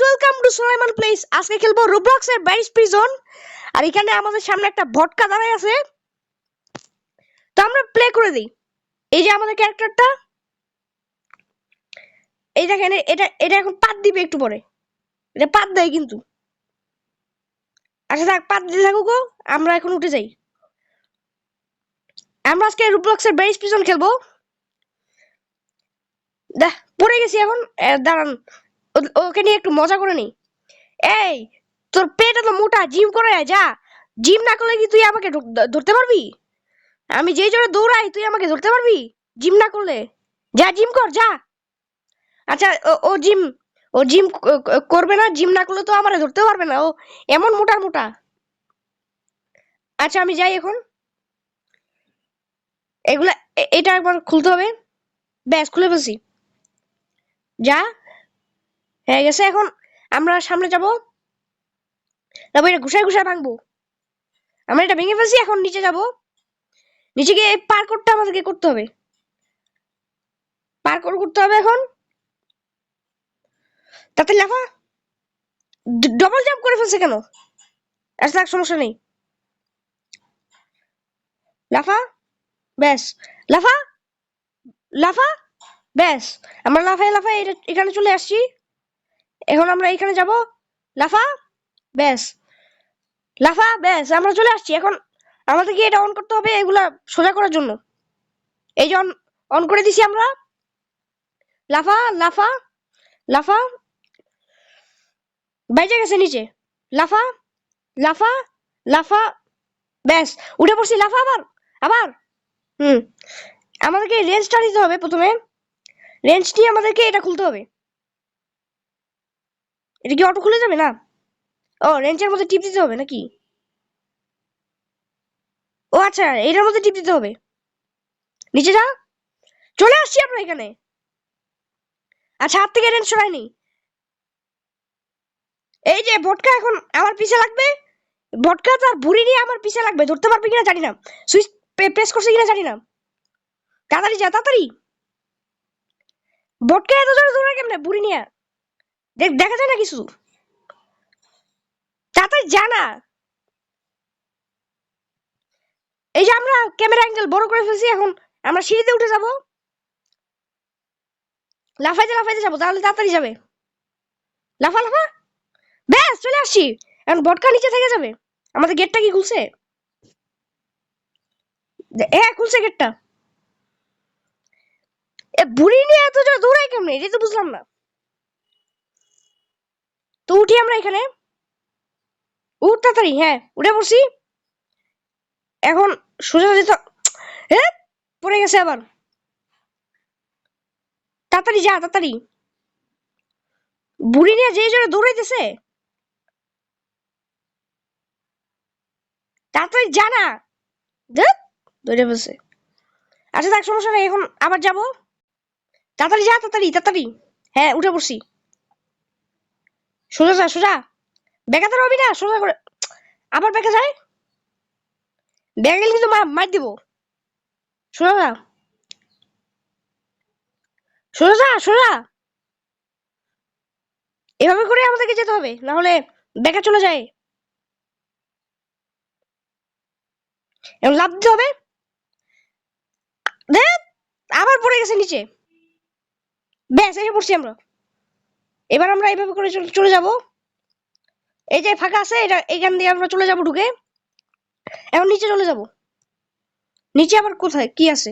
Welcome to Sulaiman place. আজকে খেলবো রোবলক্সের berries prison. আর এখানে আমাদের সামনে একটা ভটকা দাঁড়ায় আছে, তো আমরা প্লে করে দিই। এই যে আমাদের ক্যারেক্টারটা, এই দেখেন, এটা এটা এখন পাত দিবে একটু পরে। এটা পাত দেয় কিন্তু। আচ্ছা থাক, পাত দিতে থাকুক। আমরা এখন উঠে যাই। আমরা আজকে রোবলক্সের ব্যারিজ প্রিজন খেলবো। দেখ, পড়ে গেছি এখন। দাঁড়ান, ওকে নিয়ে একটু মজা করে নিই। এই, তোর পেট এত মোটা, জিম করে আয়, যা। জিম না করলে কি তুই আমাকে ধরতে পারবি? আমি যেই জোরে দৌড়াই তুই আমাকে ধরতে পারবি? জিম না করলে যা, জিম কর, যা। আচ্ছা, ও জিম, ও জিম করবে না। জিম না করলে তো আমারে ধরতেও পারবে না, ও এমন মোটার মোটা। আচ্ছা আমি যাই এখন। এগুলা এটা একবার খুলতে হবে। ব্যাস, খুলে ফেলছি। যা, হয়ে গেছে। এখন আমরা সামনে যাব, তারপর এটা ঘুষায় ঘুষায় ভাঙবো। আমরা এটা ভেঙে ফেলছি, এখন নিচে যাব। নিচে গিয়ে পার্কোরটা আমাদেরকে করতে হবে। পার্কোর করতে হবে এখন। তাতে লাফা, ডবল জাম্প করে ফেলছে কেন? আচ্ছা থাক, সমস্যা নেই। লাফা, ব্যাস, লাফা লাফা, ব্যাস। আমরা লাফাই লাফাই এখানে চলে আসছি। এখন আমরা এখানে যাব। লাফা, ব্যাস, লাফা, ব্যাস, আমরা চলে আসছি। এখন আমাদেরকে এটা অন করতে হবে, এগুলা সোজা করার জন্য। এই যে অন করে দিছি আমরা। লাফা লাফা লাফা, বাইজে গেছে নিচে। লাফা লাফা লাফা, ব্যাস, উঠে পড়ছি। লাফা, আবার আবার। হুম, আমাদেরকে রেঞ্জটা নিতে হবে প্রথমে। রেঞ্জ নিয়ে আমাদেরকে এটা খুলতে হবে। এটা কি অটো খুলে যাবে না? ও, রেঞ্জের মধ্যে টিপ দিতে হবে নাকি? ও আচ্ছা, এটার মধ্যে টিপ দিতে হবে। নিচে যা, চলে আসছি আমরা এখানে। আচ্ছা, হাত থেকে রেঞ্জ সরাই নেই। এই যে ভটকা এখন আমার পিছে লাগবে। ভটকা তার বুড়ি নিয়ে আমার পিছে লাগবে। ধরতে পারবে কিনা জানি না, সুইচ প্রেস করছে কিনা জানি না। তাড়াতাড়ি যা, তাড়াতাড়ি। ভটকা এত জোরে দৌড়ায় কেমনে বুড়ি নিয়ে? দেখা যায় না কিছু। তাড়াতাড়ি যা না। এই যে আমরা ক্যামেরা অ্যাঙ্গেল বড় করে ফেলছি। এখন আমরা সিঁড়িতে উঠে যাব। লাফাইতে লাফাইতে যাবো, তাহলে তাড়াতাড়ি যাবে। লাফা লাফা, ব্যাস, চলে আসছি। এখন ভটকা নিচে থেকে যাবে। আমাদের গেটটা কি খুলছে? হ্যাঁ, খুলছে গেটটা। এ বুড়ি নিয়ে এত জোরে দৌড়ায় কেমনে, এটা তো বুঝলাম না। তো উঠি আমরা এখানে। উঠ তাড়াতাড়ি, হ্যাঁ উঠে পড়ছি। এখন সোজা যেতে, হ্যাঁ, পড়ে গেছে আবার। তাড়াতাড়ি যা, তাড়াতাড়ি। বুড়ি নিয়ে যে জোরে দৌড়াইতেছে, তাড়াতাড়ি যা না। ধ্যাৎ, দৌড়ে ফেলছে। আচ্ছা থাক, সমস্যা নেই, এখন আবার যাব। তাড়াতাড়ি যা, তাড়াতাড়ি তাড়াতাড়ি। হ্যাঁ, উঠে পড়ছি। সোজা যা, সোজা। বেকাতে রবি না, সোজা করে। আবার বেঁকে যায়। বেঁকে গেলে কিন্তু মার দিব। সোজা যা, সোজা যা, সোজা। এভাবে করে আমাদেরকে যেতে হবে, না হলে বেঁকে চলে যায়। এখন লাফ দিতে হবে। ধ্যাৎ, আবার পড়ে গেছে নিচে। ব্যাস, এসে পড়ছি আমরা। এবার আমরা এইভাবে করে চলে যাব। এই যে ফাঁকা আছে, এটা এখান দিয়ে আমরা চলে যাব ঢুকে। এখন নিচে চলে যাব। নিচে আবার কোথায় কি আছে?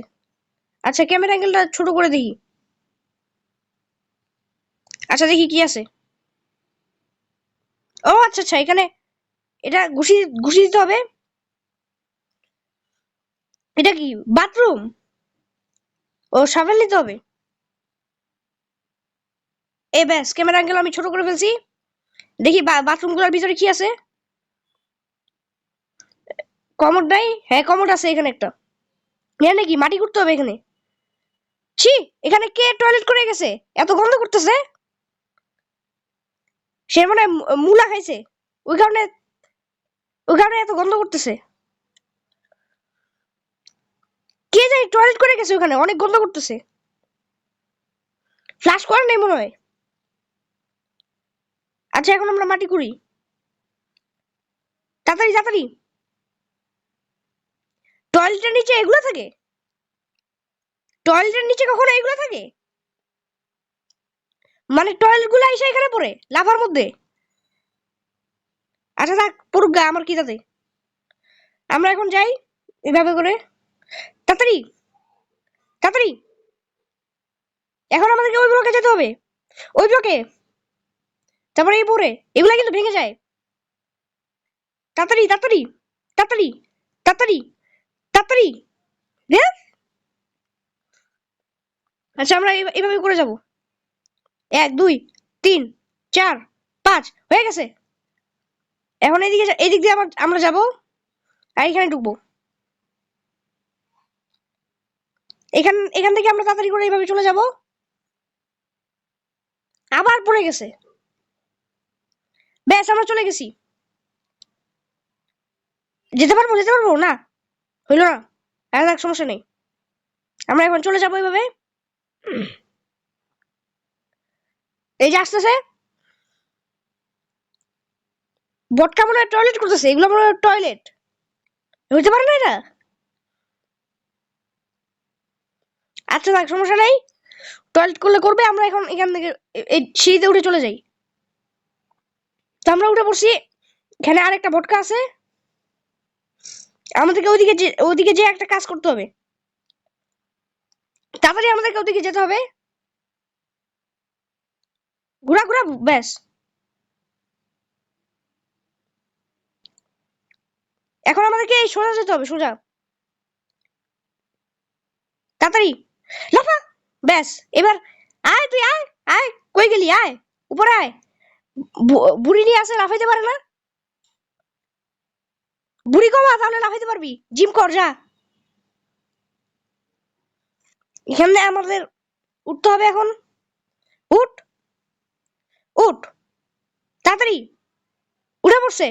আচ্ছা, ক্যামেরা অ্যাঙ্গেলটা ছোট করে দেখি। আচ্ছা দেখি কি আছে। ও আচ্ছা আচ্ছা, এখানে এটা ঘুষি ঘুষি দিতে হবে। এটা কি বাথরুম? ও, সাবেল নিতে হবে। এই ব্যাস, ক্যামেরা অ্যাঙ্গেল আমি ছোট করে ফেলছি। দেখি বাথরুম গুলোর ভিতরে কি আছে। কমোড নাই? হ্যাঁ, কমোড আছে এখানে একটা। এখানে কি মাটি করতে হবে এখানে? ছি, এখানে কে টয়লেট করে গেছে? এত গন্ধ করতেছে। সে মানে মুলা খাইছে, ওই কারণে, ওই কারণে এত গন্ধ করতেছে। কে জানি টয়লেট করে গেছে, ওখানে অনেক গন্ধ করতেছে। ফ্লাশ করে নেই মনে হয়। আচ্ছা এখন আমরা মাটি করি, তাড়াতাড়ি তাড়াতাড়ি। টয়লেটের নিচে এগুলো থাকে? টয়লেটের নিচে কখনো এগুলো থাকে? মানে টয়লেট গুলো এসে এখানে পড়ে লাভার মধ্যে? আচ্ছা থাক, পড়ুক গা, আমার কি তাতে। আমরা এখন যাই এভাবে করে, তাড়াতাড়ি তাড়াতাড়ি। এখন আমাদেরকে ওই ব্লকে যেতে হবে, ওই ব্লকে, তারপরে এই পরে এগুলা কিন্তু ভেঙে যায়। তাড়াতাড়ি তাড়াতাড়ি তাড়াতাড়ি তাড়াতাড়ি তাড়াতাড়ি। হ্যাঁ আচ্ছা আমরা এইভাবে করে যাব, 1 2 3 4 5 হয়ে গেছে। এখন এইদিক দিয়ে আমরা যাব, আর এখানে ঢুকবো। এখান থেকে আমরা তাড়াতাড়ি করে এইভাবে চলে যাব। আবার পড়ে গেছে, ব্যাস আমরা চলে গেছি। যেতে পারবো না, হইলো না, আর এক সমস্যা নেই। আমরা এখন চলে যাবো এইভাবে। এই যে আসতেছে, বটকা মনে হয় টয়লেট করতেছে, এগুলো মনে হয় টয়লেট, হইতে পারে না এটা। আচ্ছা থাক, সমস্যা নেই, টয়লেট করলে করবে। আমরা এখন এখান থেকে এই সিঁড়িতে উঠে চলে যাই। তো আমরা উঠে পড়ছি, এখানে আরেকটা বটকা আছে, আমাদেরকে ওইদিকে যে একটা কাজ করতে হবে, তাড়াতাড়ি আমাদেরকে ওদিকে যেতে হবে। ঘোরা ঘোরা, ব্যাস। এখন আমাদেরকে এই সোজা যেতে হবে, সোজা, তাড়াতাড়ি লাফা, ব্যাস। এবার আয় তুই, আয় আয়, কই গেলি, আয় উপরে আয়। বুড়ি নিয়ে আসে, লাফাইতে পারে না। বুড়ি কমা, তাহলে লাফাইতে পারবি, জিম কর যা। এখানে আমাদের উঠতে হবে এখন, উঠ উঠ, তাড়াতাড়ি, উঠে পড়ছে।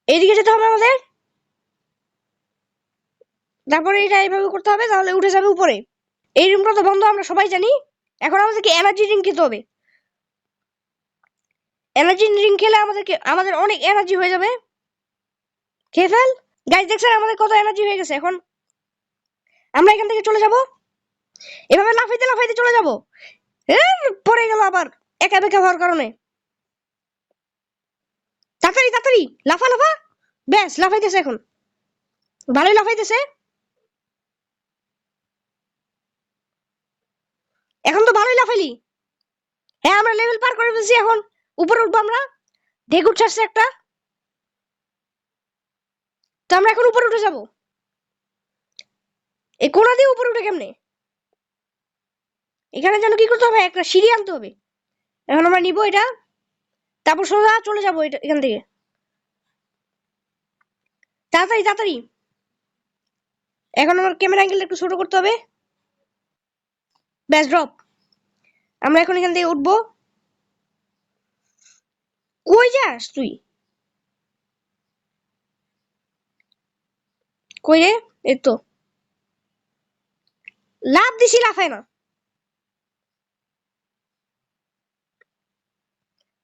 এইদিকে যেতে হবে আমাদের, তারপরে এটা এইভাবে করতে হবে, তাহলে উঠে যাবে উপরে। এই রুমটা তো বন্ধ, আমরা সবাই জানি। এখন আমাদেরকে এনার্জি ড্রিঙ্ক খেতে হবে। এনার্জি ড্রিঙ্ক খেলে আমাদের অনেক এনার্জি হয়ে যাবে। খেয়ে ফেল। গাইস দেখছেন আমাদের কত এনার্জি হয়ে গেছে। এখন আমরা এখান থেকে চলে যাব, এভাবে লাফাইতে লাফাইতে চলে যাব। পড়ে গেল আবার একা বেকা হওয়ার কারণে। তাড়াতাড়ি তাড়াতাড়ি, লাফা লাফা, ব্যাস লাফাইতেছে এখন, ভালোই লাফাইতেছে। এখন তো ভালোই লাফাইলি। হ্যাঁ আমরা লেভেল পার করে ফেলছি, এখন উপরে উঠবো আমরা। ঢেকুর ছাড়ছে একটা, তো আমরা এখন উপরে উঠে যাব। এই কোনা দিয়ে উপরে উঠে কেমনে? এখানে যেন কি করতে হবে, একটা সিঁড়ি আনতে হবে। এখন আমরা নিব এটা, তারপর সোজা চলে যাবো এখান থেকে। তাড়াতাড়ি তাড়াতাড়ি। এখন আমার ক্যামেরা অ্যাঙ্গেল একটু ছোট করতে হবে, ব্যাস ড্রপ। আমরা এখন এখান থেকে উঠবো। কই যাস তুই, কই রে? এই তো লাভ দিছি, লাফায় না।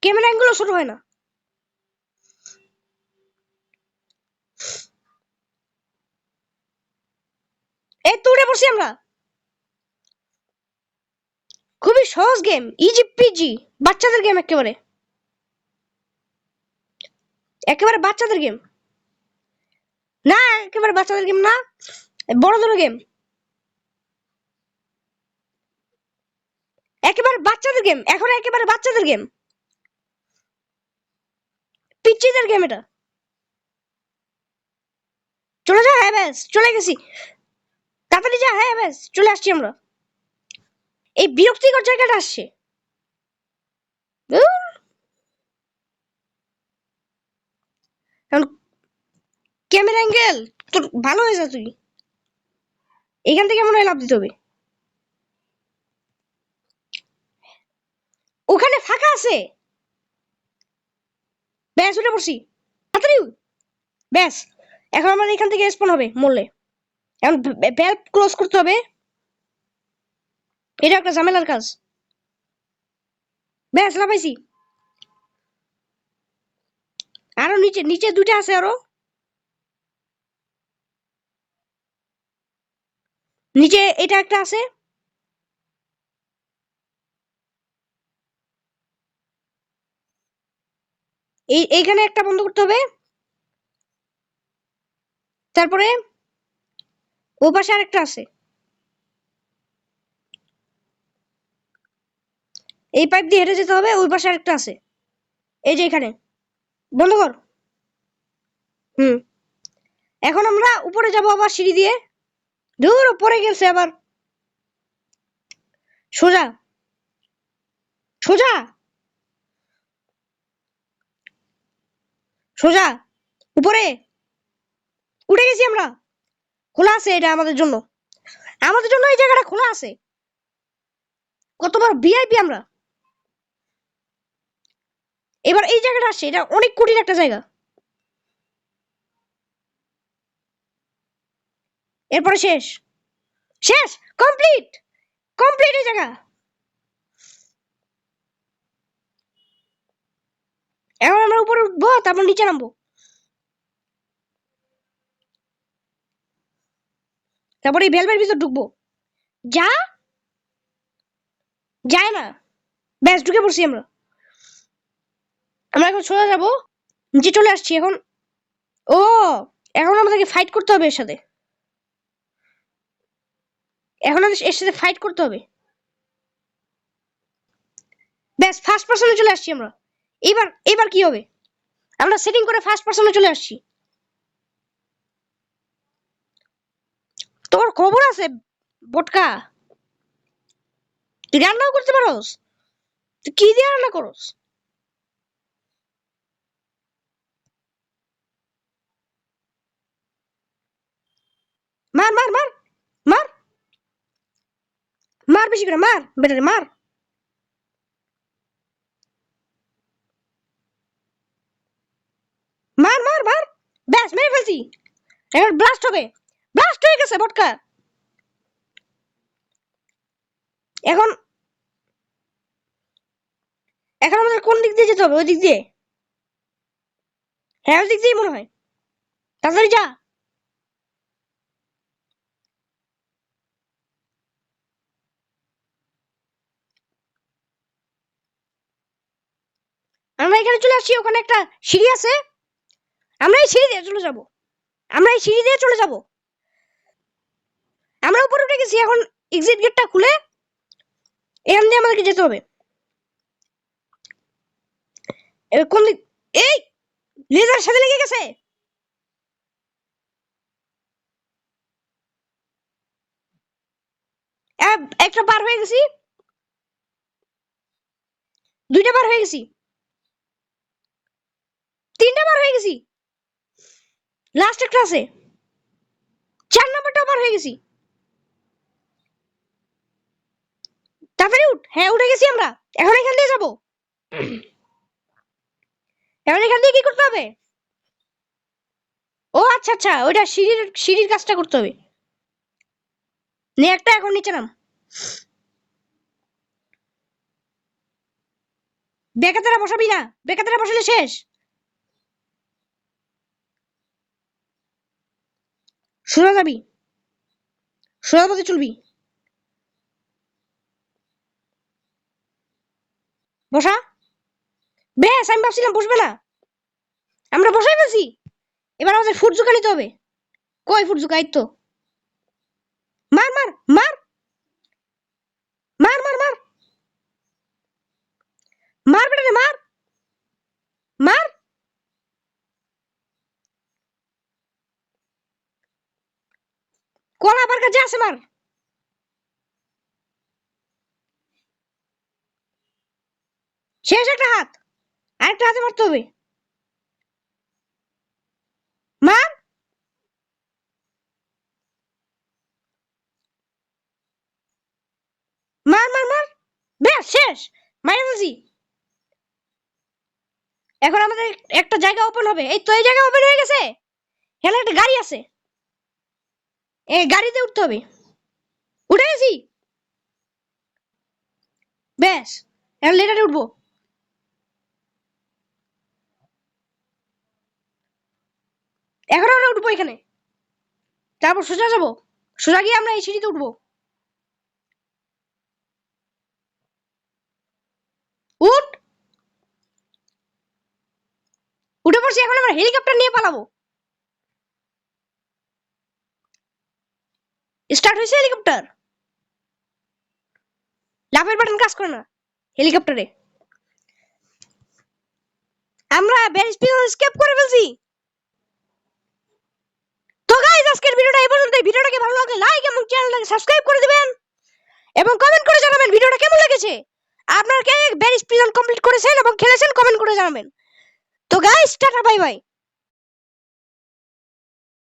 ক্যামেরা অ্যাঙ্গেল ছোট হয় না। এই তো উঠে পড়ছি আমরা। খুবই সহজ গেম, ইজি পিজি, বাচ্চাদের গেম, একেবারে একেবারে বাচ্চাদের গেম না, একেবারে বাচ্চাদের গেম না, বড়দের গেম, একেবারে বাচ্চাদের গেম, এখন একেবারে বাচ্চাদের গেম, পিচ্চিদের গেম এটা। চলে যা, হ্যাঁ ব্যাস চলে গেছি, তাড়াতাড়ি যা, হ্যাঁ ব্যাস চলে আসছি আমরা। এই বিরক্তিকর জায়গাটা আসছে। ক্যামেরা অ্যাঙ্গেল তোর ভালো হয়েছে, তুই এখান থেকে মনে হয় লাভ দিতে হবে। ওখানে ফাঁকা আছে, ব্যাস উঠে পড়ছি, তাড়াতাড়ি, ব্যাস। এখন আমাদের এখান থেকে স্পন হবে মরলে। এখন ভ্যালভ ক্লোজ করতে হবে, এটা একটা ঝামেলার কাজ। ব্যাস লাফাইছি, আরো নিচে নিচে দুইটা আছে, আরো নিচে এটা একটা আছে। এইখানে একটা বন্ধ করতে হবে। তারপরে ও পাশে আরেকটা আছে। এই পাইপ দিয়ে হেঁটে যেতে হবে, ওই পাশে আরেকটা আছে। এই যে এখানে বন্ধ কর। হুম, এখন আমরা উপরে যাব আবার সিঁড়ি দিয়ে। দূর পরে গেছে আবার। সোজা সোজা সোজা উপরে উঠে গেছি আমরা। খোলা আছে এটা আমাদের জন্য, আমাদের জন্য এই জায়গাটা খোলা আছে। কতবার ভিআইপি আমরা। এবার এই জায়গাটা আসছে, এটা অনেক কঠিন একটা জায়গা। এরপরে শেষ, শেষ, কমপ্লিট, কমপ্লিট এই জায়গা। এখন আমরা উপরে উঠবো, তারপর নিচে নামবো, তারপরে এই ভেলভের ভিতর ঢুকবো। যা যায় না, ব্যাস ঢুকে পড়ছি আমরা। আমরা এখন সোজা যাবো, নিচে চলে আসছি এখন। ও, এখন আমাদেরকে ফাইট করতে হবে এর সাথে, এখন আমাদের এর সাথে ফাইট করতে হবে। ব্যাস ফার্স্ট পার্সনে চলে আসছি আমরা। এবার এবার কি হবে, আমরা সেটিং করে ফার্স্ট পার্সনে চলে আসছি। তোর খবর আছে বটকা, তুই রান্নাও করতে পারোস, তুই কি দিয়ে রান্না করস? মার মার মার মার, মার বেশি করে মার, বেটারে মার। মার মার মার, ব্যাস মেরে ফেলছি। এবার ব্লাস্ট হবে, ব্লাস্ট হয়ে গেছে বটকা। এখন এখন আমাদের কোন দিক দিয়ে যেতে হবে? ওই দিক দিয়ে, হ্যাঁ ওই দিক দিয়েই মনে হয়। তাড়াতাড়ি যা। আমরা এখানে চলে আসছি, ওখানে একটা সিঁড়ি আছে, আমরা এই সিঁড়ি দিয়ে চলে যাব, আমরা এই সিঁড়ি দিয়ে চলে যাব। আমরা উপরে উঠে গেছি, এখন এক্সিট গেটটা খুলে এখান দিয়ে আমাদেরকে যেতে হবে। এবার কোন দিক? এই লেজার সাথে লেগে গেছে। একটা পার হয়ে গেছি, দুইটা পার হয়ে গেছি, তিনটা পার হয়ে গেছি, লাস্ট একটা আছে, 4 নম্বরটা পার হয়ে গেছি। তাড়াতাড়ি উঠ, হ্যাঁ উঠে গেছি আমরা। এখন এখান দিয়ে যাবো, এখন এখান দিয়ে কি করতে হবে? ও আচ্ছা আচ্ছা, ওইটা সিঁড়ির সিঁড়ির কাজটা করতে হবে। নে একটা, এখন নিচে নাম। বেকাতারা বসাবি না, বেকাতারা বসালে শেষ। সোজা যাবি, সোজা পথে চলবি। বসা, বেশ আমি ভাবছিলাম বসবে না, আমরা বসাই ফেলছি। এবার আমাদের ফুটজুকা নিতে হবে। কই ফুটজুকা? এই তো। মার মার মার মার মার মার মার বেটা মার মার। কলা আমার কাছে আছে, মার। শেষ একটা হাত, আরেকটা হাতে মারতে হবে। মার মার মার মার, বেশ শেষ, মাইরে ফেলছি। এখন আমাদের একটা জায়গা ওপেন হবে, এই তো এই জায়গা ওপেন হয়ে গেছে। এখানে একটা গাড়ি আছে, এই গাড়িতে উঠতে হবে। উঠে গেছি, বেশ এখন লেটারে উঠবো। এখন আমরা উঠবো এখানে, তারপর সোজা যাবো, সোজা গিয়ে আমরা এই সিঁড়িতে উঠবো। উঠ, উঠে পড়ছি। এখন আমরা হেলিকপ্টার নিয়ে পালাবো। স্টার্ট হয়েছে হেলিকপ্টার। লাফের বাটন কাজ করে না হেলিকপ্টারে। আমরা ব্যারিজ পিছনে স্কেপ করে ফেলছি। তো গাইস আজকের ভিডিওটা এই পর্যন্তই। ভিডিওটাকে ভালো লাগলে লাইক এবং চ্যানেলটাকে সাবস্ক্রাইব করে দিবেন এবং কমেন্ট করে জানাবেন ভিডিওটা কেমন লেগেছে। আপনারা কে ব্যারিজ পিছন কমপ্লিট করেছেন এবং খেলেছেন কমেন্ট করে জানাবেন। তো গাইস টাটা বাই বাই।